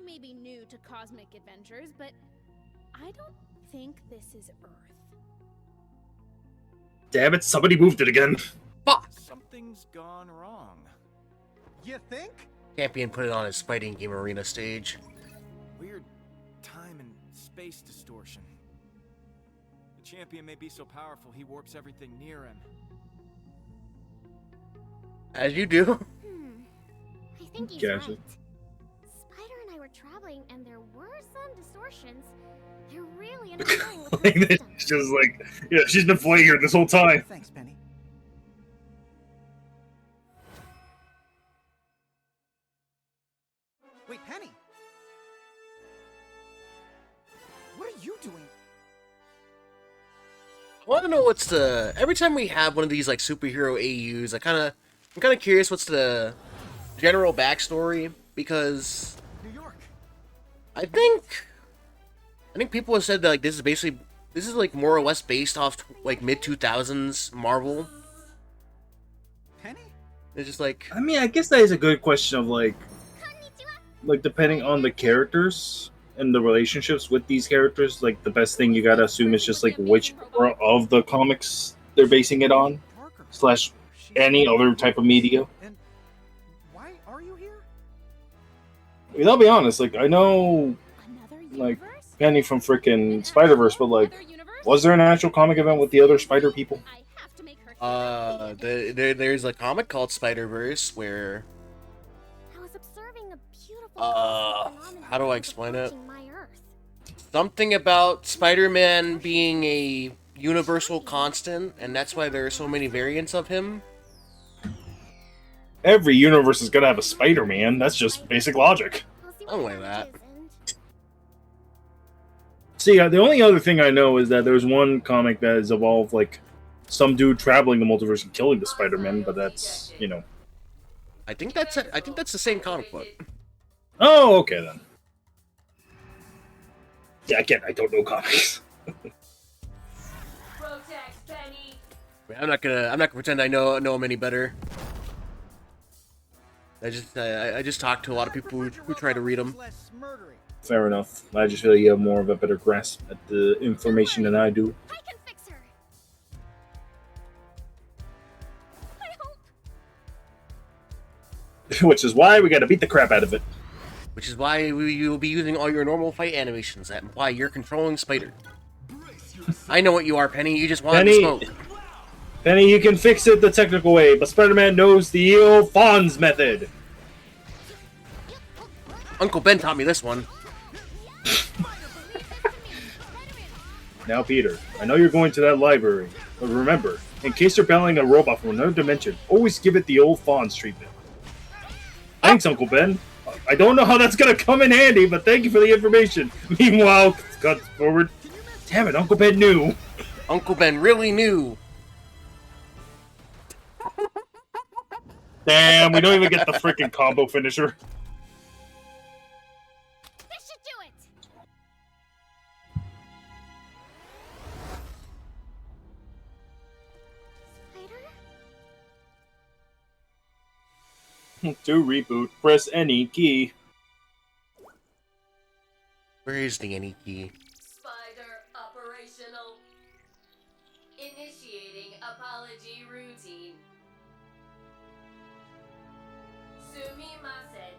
may be new to cosmic adventures, but I don't think this is Earth. Damn it, somebody moved it again. Fuck! Something's gone wrong. You think? Champion put it on his fighting game arena stage. Weird time and space distortion. The champion may be so powerful he warps everything near him. As you do. I think he's Gotcha. right. Spider and I were traveling, and there were some distortions. They're really interfering with the system. She's just like, yeah, she's been playing here this whole time. Thanks, Penny. Wait, Penny! What are you doing? I want to know what's the... Every time we have one of these, like, superhero AUs, I'm kind of curious what's the general backstory, because New York. I think people have said that, like, this is like more or less based off like mid-2000s Marvel. Penny? It's just like, I mean, I guess that is a good question of like depending on the characters and the relationships with these characters, like the best thing you gotta assume is just like which era of the comics they're basing it on, slash any other type of media. And why are you here? I mean, I'll be honest, like I know Another like universe? Penny from frickin' Spider-Verse, but like, Another universe? was there an actual comic event with the other Spider people? I have to make her there's a comic called Spider-Verse where, I was observing a beautiful how do I explain it? approaching my Earth. Something about Spider-Man being a universal constant, and that's why there are so many variants of him. Every universe is gonna have a Spider-Man. That's just basic logic. I'll see I don't what like that. is, and See, the only other thing I know is that there's one comic that has evolved like some dude traveling the multiverse and killing the Spider-Man, but that's, you know. I think that's the same comic book. Oh, okay then. Yeah, again, I don't know comics. Protect Penny. I'm not gonna pretend I know him any better. I just talked to a lot of people who try to read them. Less murdering. Fair enough. I just feel like you have more of a better grasp at the information than I do. I can fix her. I hope. Which is why we gotta beat the crap out of it. Which is why you'll be using all your normal fight animations, and why you're controlling Spider. I know what you are, Penny. You just want to smoke. Penny, you can fix it the technical way, but Spider-Man knows the Eo Fonz method. Uncle Ben taught me this one. Now, Peter, I know you're going to that library, but remember, in case you're battling a robot from another dimension, always give it the old Fonz treatment. Thanks, Uncle Ben. I don't know how that's gonna come in handy, but thank you for the information. Meanwhile, cut forward. Damn it, Uncle Ben knew. Uncle Ben really knew. Damn, we don't even get the freaking combo finisher. This should do it. Spider? To reboot, press any key. Where is the any key? Spider operational. Initiating apology routine. Sumimasen.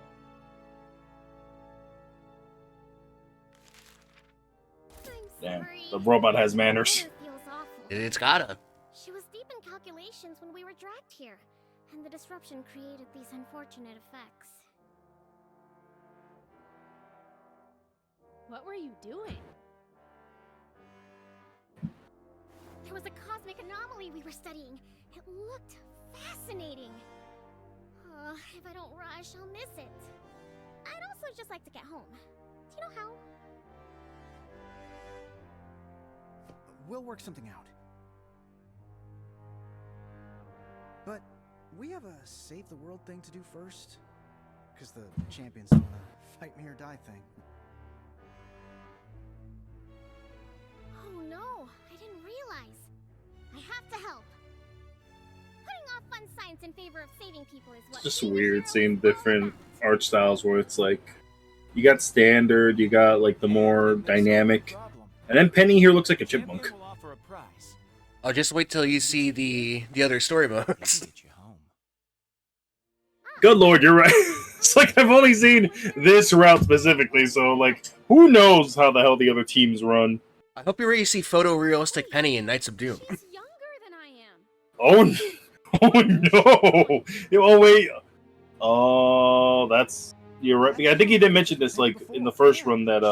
I'm Damn, sorry. the robot has manners. It feels awful. It's gotta. She was deep in calculations when we were dragged here, and the disruption created these unfortunate effects. What were you doing? There was a cosmic anomaly we were studying. It looked fascinating. If I don't rush, I'll miss it. I'd also just like to get home. Do you know how? We'll work something out. But we have a save the world thing to do first. Because the champion's on a fight me or die thing. Oh no, I didn't realize. I have to help. Putting off fun science in favor of saving people is what It's just being a weird hero seeing is all different about. art styles where it's like You got standard, you got like the more dynamic. And then Penny here looks like a chipmunk. Oh, just wait till you see the other story modes. Good lord, you're right. It's like I've only seen this route specifically, so like who knows how the hell the other teams run. I hope you're ready to see photorealistic Penny in Knights of Doom. She's younger than I am. Oh no! Oh wait. Oh, that's you're right. I think he did mention this like in the first run that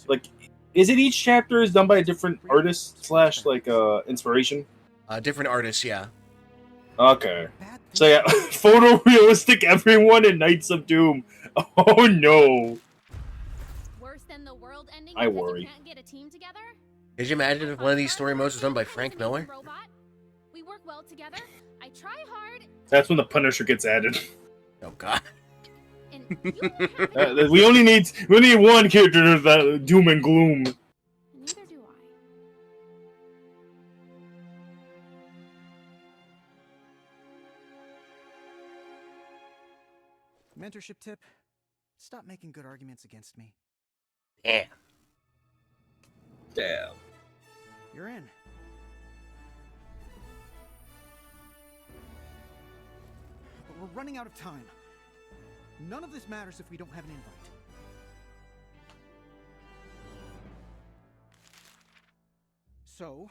like is it each chapter is done by a different artist slash like inspiration? Different artists, yeah. Okay. So yeah, photorealistic everyone in Knights of Doom. Oh no. Worse than the world ending I because worry. you can't get a team together? Could you imagine if one of these story modes was done by Frank Miller? Robot. We work well together. I try hard. That's when the Punisher gets added. Oh god. And you won't have We only need one character that doom and gloom. Neither do I. Mentorship tip: stop making good arguments against me. Yeah. Damn. You're in. But we're running out of time. None of this matters if we don't have an invite. So,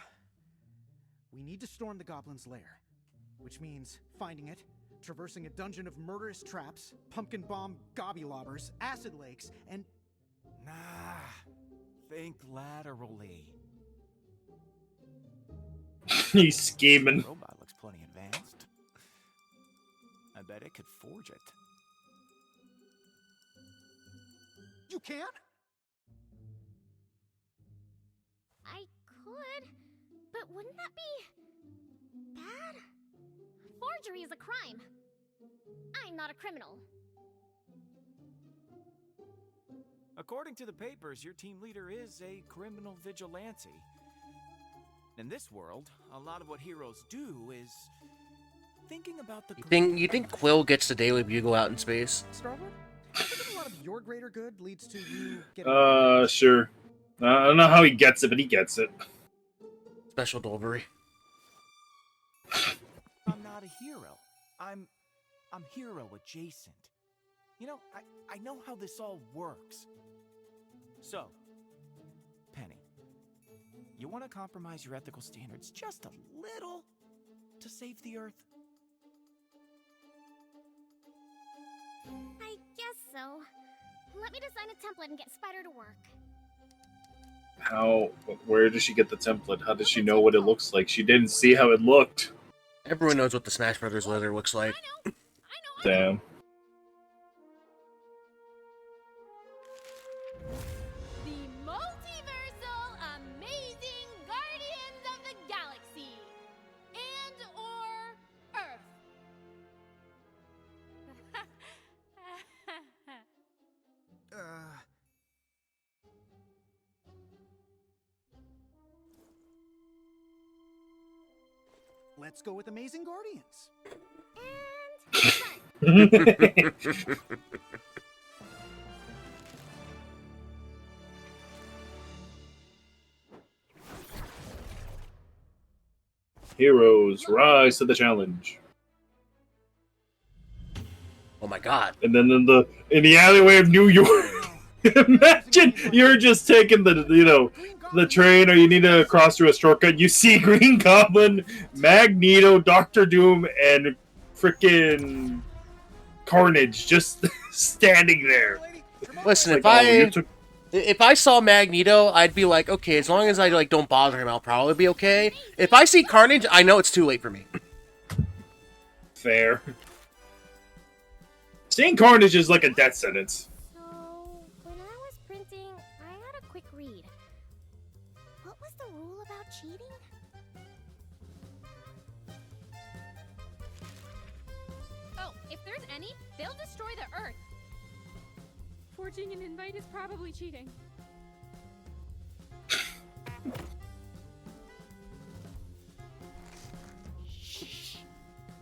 we need to storm the Goblin's lair, which means finding it, traversing a dungeon of murderous traps, pumpkin bomb gobby lobbers, acid lakes, and... Nah, think laterally. He's scheming. The robot looks plenty advanced. I bet it could forge it. You can? I could, but wouldn't that be bad? Forgery is a crime. I'm not a criminal. According to the papers, your team leader is a criminal vigilante. In this world, a lot of what heroes do is thinking about the... You think Quill gets the Daily Bugle out in space? Starwood? I think a lot of your greater good leads to you getting... Sure. I don't know how he gets it, but he gets it. Special delivery. I'm not a hero. I'm hero adjacent. You know, I know how this all works. So, Penny, you want to compromise your ethical standards just a little to save the Earth? I guess so. Let me design a template and get Spider to work. How? Where does she get the template? How does she know what it looks like? She didn't see how it looked. Everyone knows what the Smash Brothers leather looks like. I know. Damn. The multiversal amazing guardians of the galaxy and or Earth. Let's go with Amazing Guardians. Heroes rise to the challenge. Oh my god. And then in the alleyway of New York, imagine you're just taking the train, or you need to cross through a shortcut. You see Green Goblin, Magneto, Doctor Doom, and frickin' Carnage just standing there. Listen, Like, if I saw Magneto, I'd be like, okay, as long as I like don't bother him, I'll probably be okay. If I see Carnage, I know it's too late for me. Fair. Seeing Carnage is like a death sentence. So, when I was printing, I had a quick read. What was the rule about cheating? Oh, if there's any, they'll destroy the Earth. Forging an invite is probably cheating.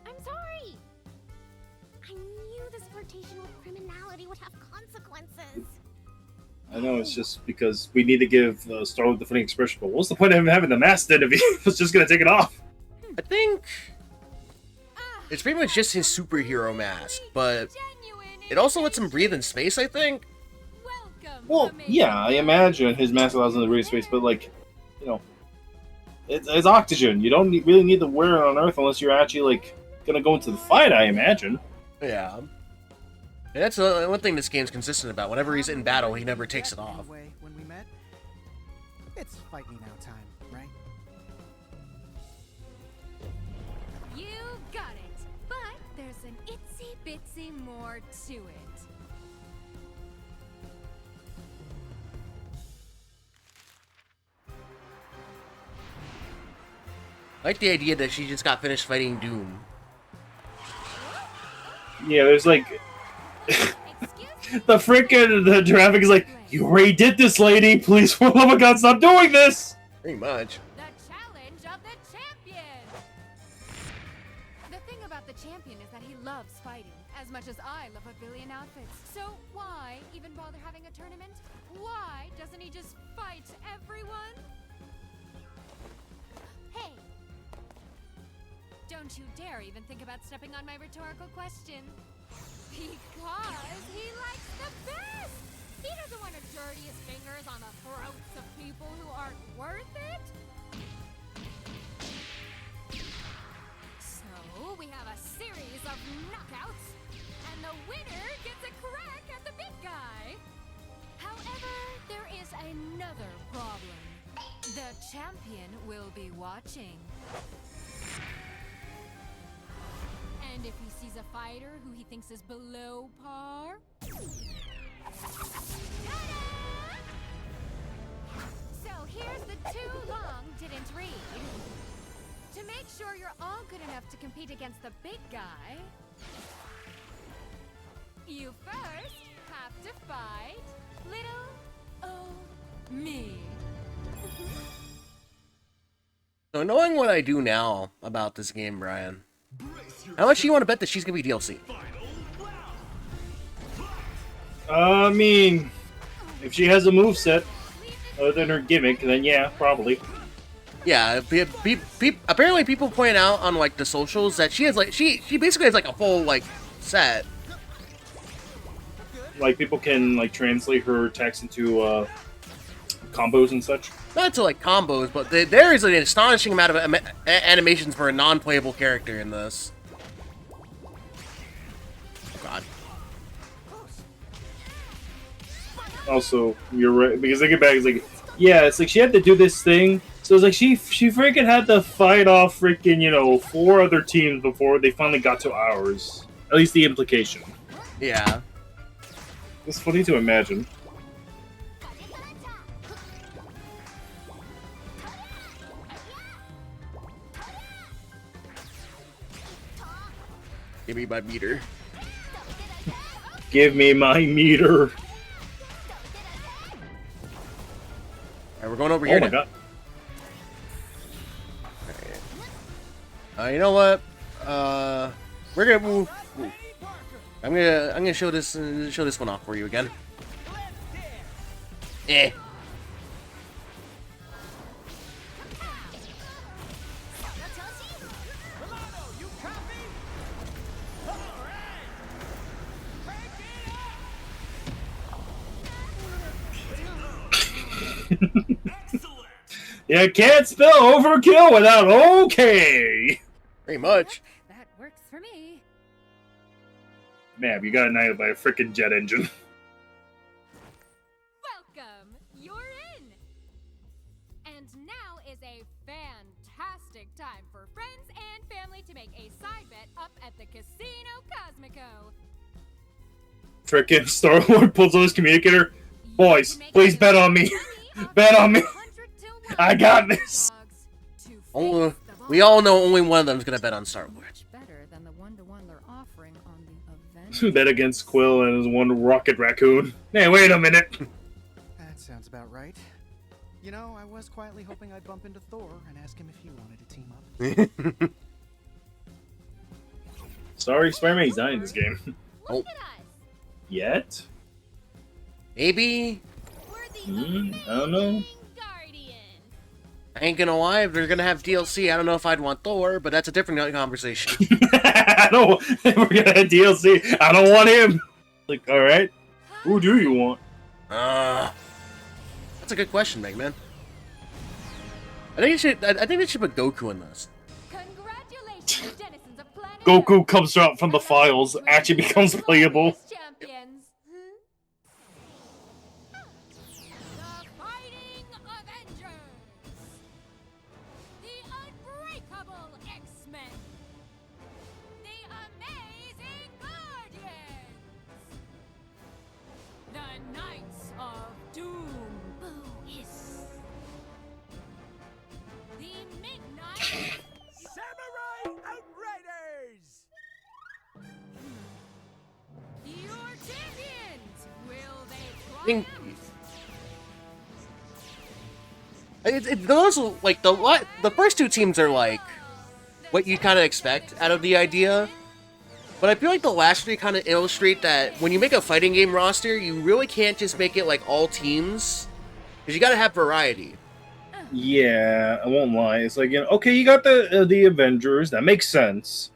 I'm sorry. I knew this flirtation with criminality would have consequences. I know it's just because we need to give Star-Lord the funny expression, but what's the point of him having the mask then if he was just gonna take it off? I think it's pretty much just his superhero mask, but it also lets him breathe in space, I think. Well, yeah, I imagine his mask allows him to breathe space, but like, you know, it's oxygen. You don't really need to wear it on Earth unless you're actually like gonna go into the fight, I imagine. Yeah. And that's one thing this game's consistent about. Whenever he's in battle, he never takes it off. Anyway, when we met, it's fight me now time, right? You got it. But there's an itsy bitsy more to it. I like the idea that she just got finished fighting Doom. Yeah, there's like the traffic is like, you already did this, lady. Please, for the love of God, stop doing this. Pretty much. The challenge of the champion! The thing about the champion is that he loves fighting, as much as I love a billion outfits. So why even bother having a tournament? Why doesn't he just fight everyone? Hey! Don't you dare even think about stepping on my rhetorical question. Because he likes the best! He doesn't want to dirty his fingers on the throats of people who aren't worth it! So, we have a series of knockouts, and the winner gets a crack at the big guy! However, there is another problem. The champion will be watching. And if he sees a fighter who he thinks is below par... Ta-da! So here's the too long didn't read. To make sure you're all good enough to compete against the big guy, you first have to fight little old me. So knowing what I do now about this game, Brian, how much do you want to bet that she's gonna be DLC? I mean, if she has a moveset other than her gimmick, then yeah, probably. Yeah, apparently people point out on like the socials that she has like she basically has like a full like set. Like people can like translate her attacks into combos and such. Not to like combos, but there is an astonishing amount of animations for a non-playable character in this. Oh, God. Also, you're right, because they get back, it's like, yeah, it's like she had to do this thing, so it's like she freaking had to fight off freaking, you know, 4 other teams before they finally got to ours. At least the implication. Yeah. It's funny to imagine. Give me my meter. Give me my meter. Alright, we're going over here. Oh my now. God. You know what? We're gonna move. I'm gonna show this one off for you again. Eh. You can't spell overkill without okay. Pretty much. That works for me. Man, you got annihilated by a freaking jet engine. Welcome! You're in! And now is a fantastic time for friends and family to make a side bet up at the Casino Cosmico. Freaking Star-Lord pulls on his communicator. Boys, please bet on me. Bet on me. I got this. We all know only one of them is gonna bet on Star-Lord. Better than the one-to-one they're offering on the event. Bet against Quill and his one Rocket Raccoon. Hey, wait a minute. That sounds about right. You know, I was quietly hoping I'd bump into Thor and ask him if he wanted to team up. Sorry, Spider-Man, he's not in this game. Look at us! Yet? Maybe. I don't know. I ain't gonna lie, if they're gonna have DLC, I don't know if I'd want Thor, but that's a different conversation. I don't. We're gonna have DLC. I don't want him. Like, all right. Who do you want? That's a good question, Mega Man. I think they should put Goku in this. Congratulations, denizens of planet Goku Earth. comes out from the files, actually becomes playable. Champions. The Fighting Avengers. The Unbreakable X-Men. The Amazing Guardians. The Knights of Doom. Boo hiss. The Midnight Samurai Outriders! Your champions! Will they I think triumph? those like the first two teams are like what you kind of expect out of the idea, but I feel like the last three kind of illustrate that when you make a fighting game roster, you really can't just make it like all teams, because you got to have variety. Yeah, I won't lie. It's like, okay, you got the Avengers. That makes sense.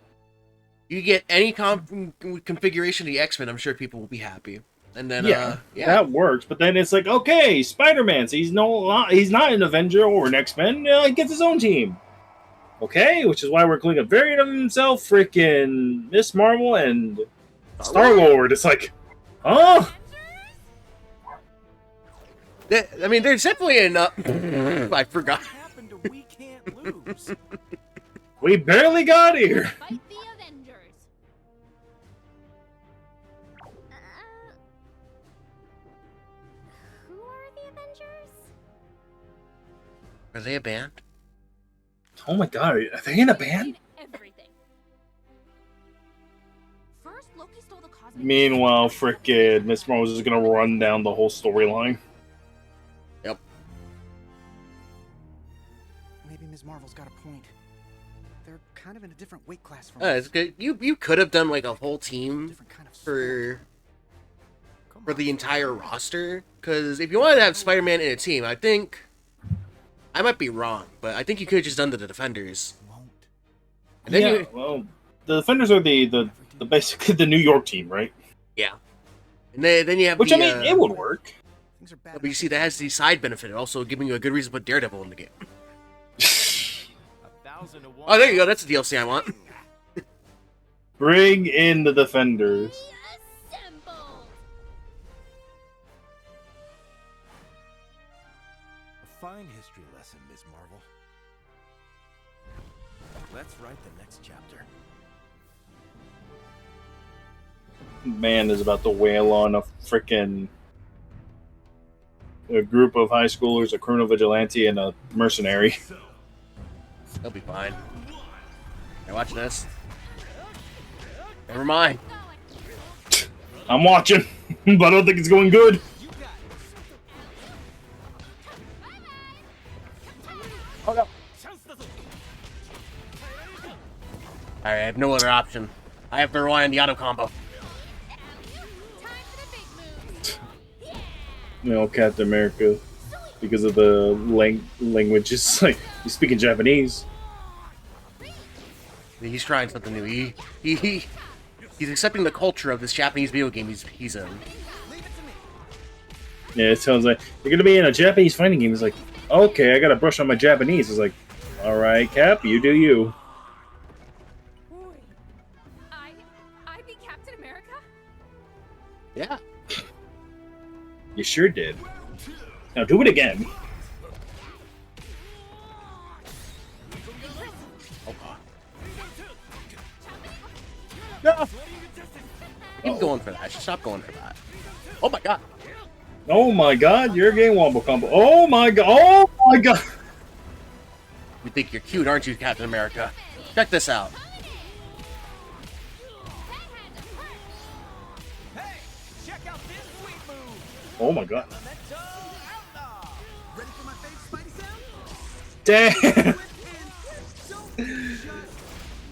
You get any configuration of the X-Men, I'm sure people will be happy. And then Yeah, that works. But then it's like, okay, Spider-Man. So he's not an Avenger or an X-Men. He gets his own team. Okay, which is why we're including a variant of himself, freaking Miss Marvel and Star-Lord. It's like, huh? I mean, there's definitely enough. I forgot. What happened to We Can't Lose? We barely got here. Fight the Avengers. Who are the Avengers? Are they a band? Oh my god, are they in a band? Everything. First, Loki stole the cosmic. Meanwhile, frickin' Miss Marvel is gonna run down the whole storyline. Yep. Maybe Ms. Marvel's got a point. They're kind of in a different weight class from It's good. You could have done like a whole team different kind of for the entire roster, because if you wanted to have Spider-Man in a team, I think I might be wrong, but I think you could have just done the Defenders. Won't. And then you, well, the Defenders are the basically the New York team, right? yeah, and then you have Which the, I mean, it would work. Things are bad. but you see that has the side benefit, also giving you a good reason to put Daredevil in the game. 1,000 to 1. Oh, there you go. That's the DLC I want. Bring in the Defenders. Assemble. A fine history lesson, Ms. Marvel. Let's write the next chapter. Man is about to wail on a frickin' a group of high schoolers, a criminal vigilante, and a mercenary. They'll be fine. Hey, watch this. Never mind. I'm watching, but I don't think it's going good. Oh no. Alright, I have no other option. I have to rely on the auto combo. Captain America, because of the language, it's like he's speaking Japanese. He's trying something new. He's accepting the culture of this Japanese video game he's in. Yeah, it sounds like you're gonna be in a Japanese fighting game. It's like, okay, I gotta brush on my Japanese. It's like, all right, Cap, you do you. I be Captain America? Yeah. You sure did. Now do it again. No. Keep going for that. Stop going for that. Oh my god. Oh my god, you're getting wombo combo. Oh my god. Oh my god. You think you're cute, aren't you, Captain America? Check this out. Hey, check out this sweet move. Oh my god. Memento Outlaw. Ready for my favorite Spidey sound? Damn.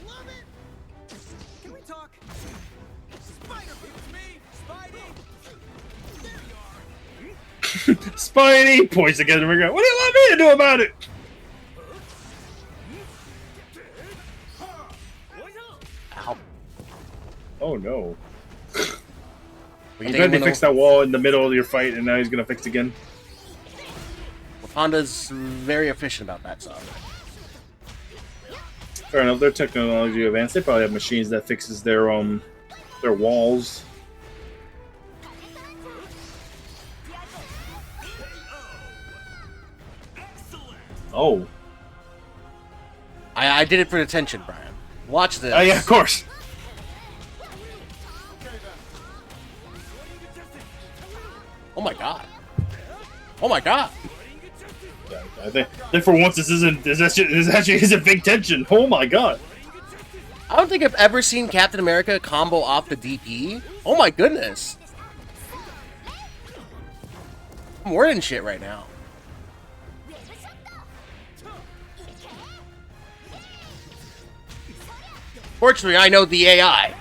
Love it. Can we talk? Spider, it's me, Spidey. Spidey points again. What do you want me to do about it? Ow. Oh no. You I'm think glad they I'm fixed that wall in the middle of your fight, and now he's gonna fix it again. Honda's very efficient about that stuff. Fair enough. Their technology advanced. They probably have machines that fixes their walls. Oh. I did it for attention, Brian. Watch this. Oh yeah, of course. Oh my god. Oh my god. Yeah, I think for once this actually isn't big tension. Oh my god. I don't think I've ever seen Captain America combo off the DP. Oh my goodness. I'm wording shit right now. Fortunately, I know the AI.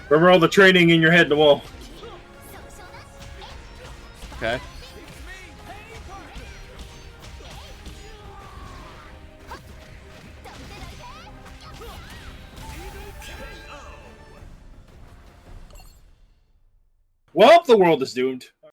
Remember all the training in your head, Noel. Okay. Well, the world is doomed.